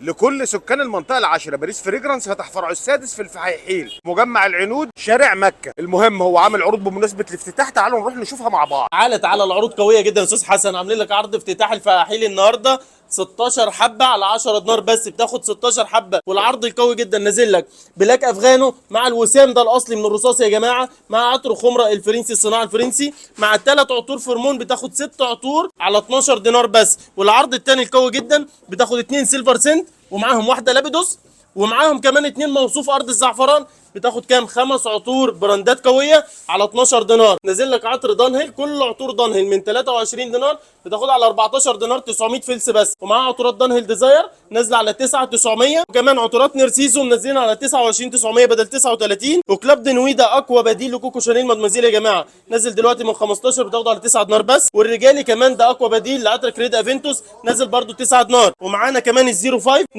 لكل سكان المنطقه العاشره. باريس فريجرانس فتح فرعه السادس في الفحيحيل، مجمع العنود، شارع مكه. المهم هو عامل عروض بمناسبه الافتتاح، تعالوا نروح نشوفها مع بعض. تعالى العروض قويه جدا يا استاذ حسن. عاملين لك عرض افتتاح الفلاحيل النهارده 16 حبه على 10 دينار بس، بتاخد 16 حبه. والعرض القوي جدا نازل لك بلاك افغانو مع الوسام ده الاصلي من الرصاص يا جماعه، مع عطر خمره الفرنسي الصناعه الفرنسي، مع الثلاث عطور فرمون بتاخد 6 عطور على 12 دينار بس. والعرض الثاني القوي جدا بتاخد 2 سيلفر سنت ومعاهم واحده لابيدوس، ومعاهم كمان 2 موصوف ارض الزعفران، بتاخد كام؟ 5 عطور براندات قويه على 12 دينار. نازل لك عطر دانهيل، كل عطور دانهيل من 23 دينار بتاخد على 14 دينار 900 فلس بس. ومعاها عطورات دانهيل ديزاير نازله على 9900، وكمان عطورات نيرسيزو منزلين على 29900 بدل 39. وكلاب دنويدا اقوى بديل لكوكو شانيل مادمازيل يا جماعه، نازل دلوقتي من 15 بتاخده على 9 دينار بس. والرجالي كمان ده اقوى بديل لعطر كريد افنتوس، نازل برده 9 دينار. ومعانا كمان الزيرو 5